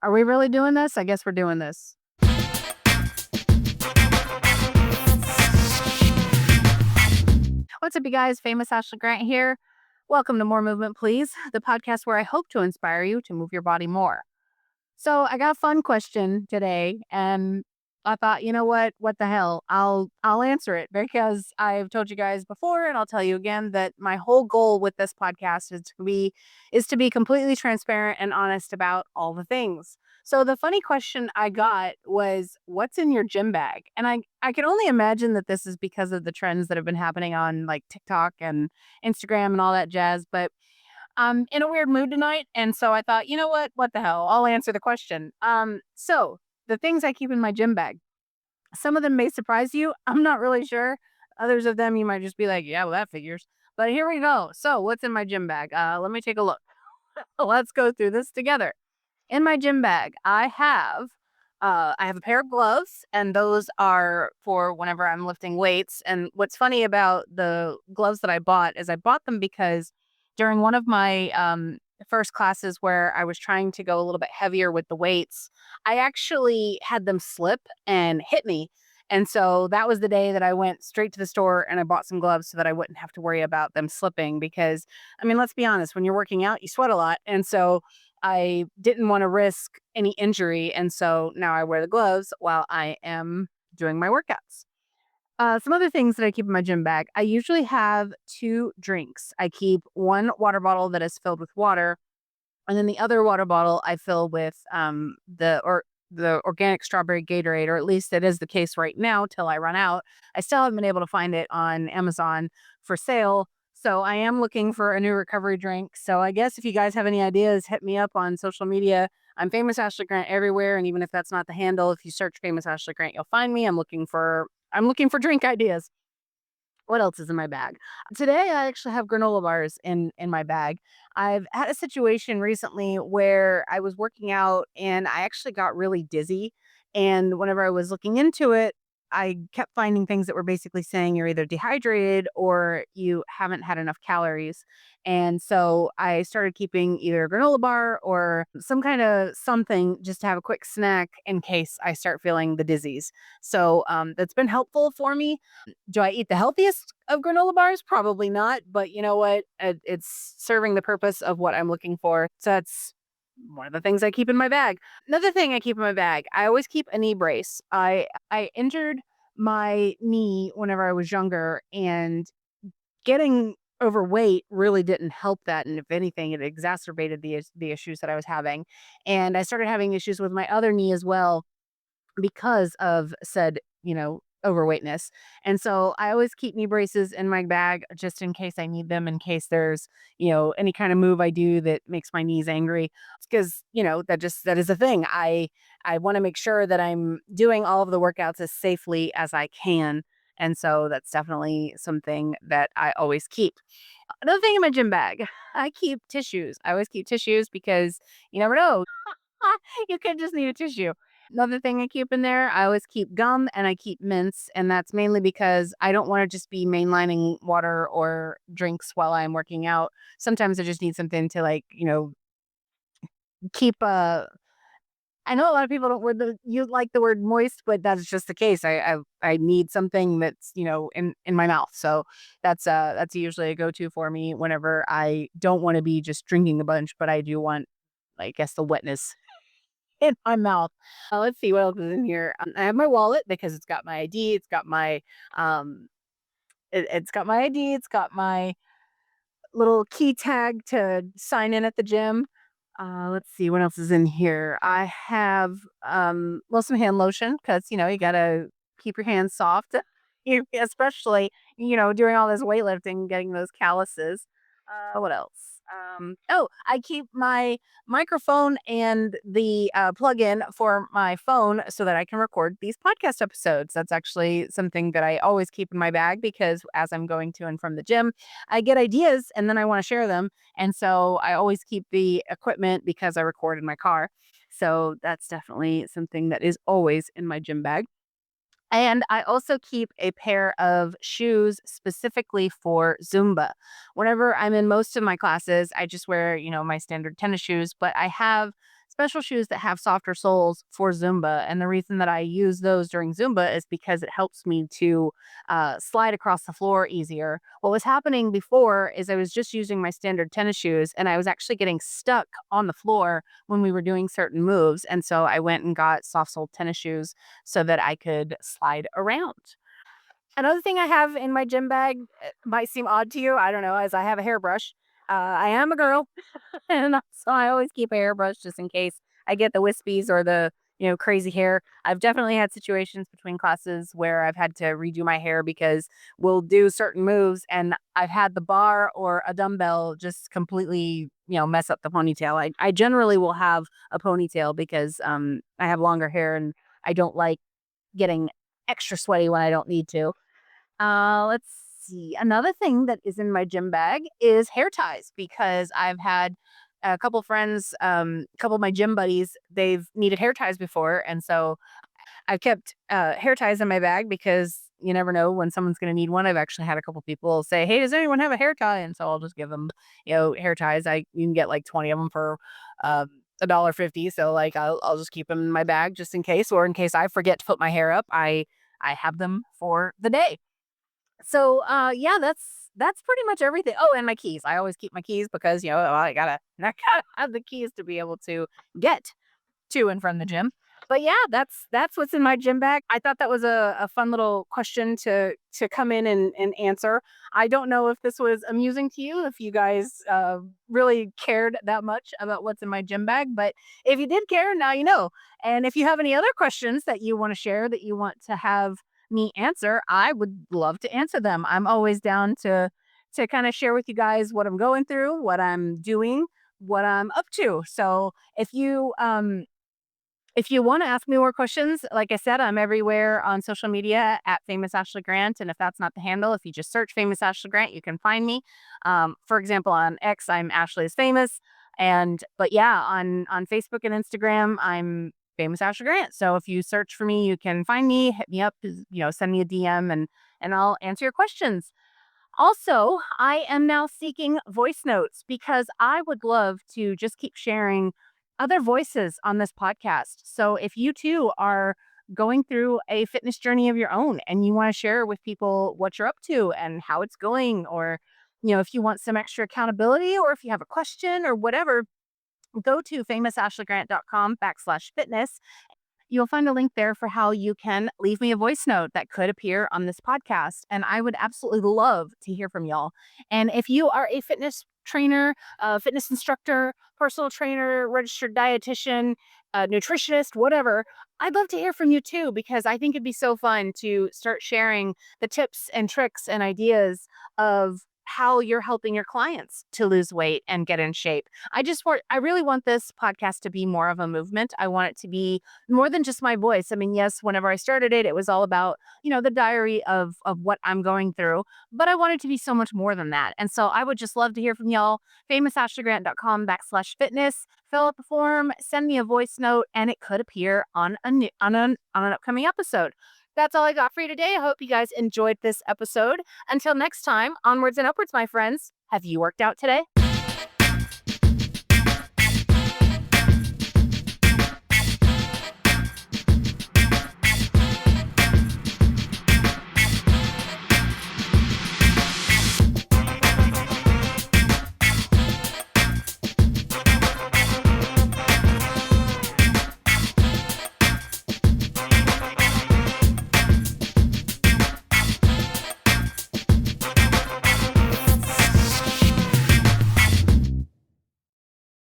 Are we really doing this? I guess we're doing this. What's up, you guys? Famous Ashley Grant here. Welcome to More Movement, Please, the podcast where I hope to inspire you to move your body more. So I got a fun question today, and I thought, you know what? What the hell? I'll answer it because I've told you guys before, and I'll tell you again that my whole goal with this podcast is to be completely transparent and honest about all the things. So the funny question I got was, "What's in your gym bag?" And I can only imagine that this is because of the trends that have been happening on like TikTok and Instagram and all that jazz, but I'm in a weird mood tonight, and so I thought, you know what? What the hell? I'll answer the question. So the things I keep in my gym bag. Some of them may surprise you. I'm not really sure. Others of them you might just be like, yeah, well, that figures. But here we go. So what's in my gym bag? Let me take a look. Let's go through this together. In my gym bag, I have a pair of gloves, and those are for whenever I'm lifting weights. And what's funny about the gloves that I bought is I bought them because during one of my first classes where I was trying to go a little bit heavier with the weights, I actually had them slip and hit me. And so that was the day that I went straight to the store and I bought some gloves so that I wouldn't have to worry about them slipping. Because, I mean, let's be honest, when you're working out, you sweat a lot. And so I didn't want to risk any injury, and so now I wear the gloves while I am doing my workouts. Some other things that I keep in my gym bag. I usually have two drinks. I keep one water bottle that is filled with water, and then the other water bottle I fill with the organic strawberry Gatorade, or at least it is the case right now till I run out. I still haven't been able to find it on Amazon for sale. So I am looking for a new recovery drink. So I guess if you guys have any ideas, hit me up on social media. I'm famous Ashley Grant everywhere. And even if that's not the handle, if you search famous Ashley Grant, you'll find me. I'm looking for drink ideas. What else is in my bag? Today, I actually have granola bars in my bag. I've had a situation recently where I was working out and I actually got really dizzy. And whenever I was looking into it, I kept finding things that were basically saying you're either dehydrated or you haven't had enough calories. And so I started keeping either a granola bar or some kind of something just to have a quick snack in case I start feeling the dizzies. So that's been helpful for me. Do I eat the healthiest of granola bars? Probably not, but you know what? It's serving the purpose of what I'm looking for. So that's one of the things I keep in my bag. Another thing I keep in my bag, I always keep a knee brace. I injured my knee whenever I was younger, and getting overweight really didn't help that, and if anything, it exacerbated the issues that I was having. And I started having issues with my other knee as well because of said, overweightness. And so I always keep knee braces in my bag just in case I need them, in case there's, any kind of move I do that makes my knees angry. Because, that is a thing. I want to make sure that I'm doing all of the workouts as safely as I can. And so that's definitely something that I always keep. Another thing in my gym bag, I keep tissues. I always keep tissues because you never know. You could just need a tissue. Another thing I keep in there, I always keep gum and I keep mints. And that's mainly because I don't want to just be mainlining water or drinks while I'm working out. Sometimes I just need something to keep I know a lot of people don't word you like the word moist, but that's just the case. I need something that's, in my mouth. So that's usually a go-to for me whenever I don't want to be just drinking a bunch, but I do want, I guess, the wetness in my mouth. Let's see what else is in here. I have my wallet because it's got my ID. Um, it's got my ID. It's got my little key tag to sign in at the gym. Let's see what else is in here. I have well, some hand lotion because you gotta keep your hands soft, especially doing all this weightlifting, getting those calluses. What else? Oh, I keep my microphone and the plug-in for my phone so that I can record these podcast episodes. That's actually something that I always keep in my bag because as I'm going to and from the gym, I get ideas and then I want to share them. And so I always keep the equipment because I record in my car. So that's definitely something that is always in my gym bag. And I also keep a pair of shoes specifically for Zumba. Whenever I'm in most of my classes, I just wear, my standard tennis shoes, but I have special shoes that have softer soles for Zumba. And the reason that I use those during Zumba is because it helps me to slide across the floor easier. What was happening before is I was just using my standard tennis shoes and I was actually getting stuck on the floor when we were doing certain moves. And so I went and got soft soled tennis shoes so that I could slide around. Another thing I have in my gym bag might seem odd to you. I don't know, as I have a hairbrush. I am a girl, and so I always keep a hairbrush just in case I get the wispies or the crazy hair. I've definitely had situations between classes where I've had to redo my hair because we'll do certain moves, and I've had the bar or a dumbbell just completely mess up the ponytail. I generally will have a ponytail because I have longer hair and I don't like getting extra sweaty when I don't need to. Let's see. Another thing that is in my gym bag is hair ties because I've had a couple friends, a couple of my gym buddies, they've needed hair ties before. And so I've kept hair ties in my bag because you never know when someone's going to need one. I've actually had a couple people say, "Hey, does anyone have a hair tie?" And so I'll just give them, hair ties. You can get like 20 of them for $1.50. So like I'll just keep them in my bag just in case, or in case I forget to put my hair up, I have them for the day. So, yeah, that's pretty much everything. Oh, and my keys. I always keep my keys because, I gotta have the keys to be able to get to and from the gym. But yeah, that's what's in my gym bag. I thought that was a fun little question to come in and answer. I don't know if this was amusing to you, if you guys really cared that much about what's in my gym bag, but if you did care, now you know. And if you have any other questions that you want to share that you want to have me answer, I would love to answer them. I'm always down to kind of share with you guys what I'm going through, what I'm doing, what I'm up to. So if you want to ask me more questions, like I said, I'm everywhere on social media at Famous Ashley Grant. And if that's not the handle, if you just search Famous Ashley Grant, you can find me. For example, on X, I'm Ashley is Famous. But yeah, on Facebook and Instagram, I'm Famous Ashley Grant. So if you search for me, you can find me, hit me up, send me a DM and I'll answer your questions. Also, I am now seeking voice notes because I would love to just keep sharing other voices on this podcast. So if you too are going through a fitness journey of your own and you want to share with people what you're up to and how it's going, or if you want some extra accountability or if you have a question or whatever, go to famousashleygrant.com/fitness. You'll find a link there for how you can leave me a voice note that could appear on this podcast. And I would absolutely love to hear from y'all. And if you are a fitness trainer, fitness instructor, personal trainer, registered dietitian, nutritionist, whatever, I'd love to hear from you too, because I think it'd be so fun to start sharing the tips and tricks and ideas of how you're helping your clients to lose weight and get in shape. I really want this podcast to be more of a movement. I want it to be more than just my voice. I mean, yes, whenever I started it, it was all about, the diary of what I'm going through, but I want it to be so much more than that. And so I would just love to hear from y'all. famousashleygrant.com/fitness. Fill out the form, send me a voice note, and it could appear on an upcoming episode. That's all I got for you today. I hope you guys enjoyed this episode. Until next time, onwards and upwards, my friends. Have you worked out today?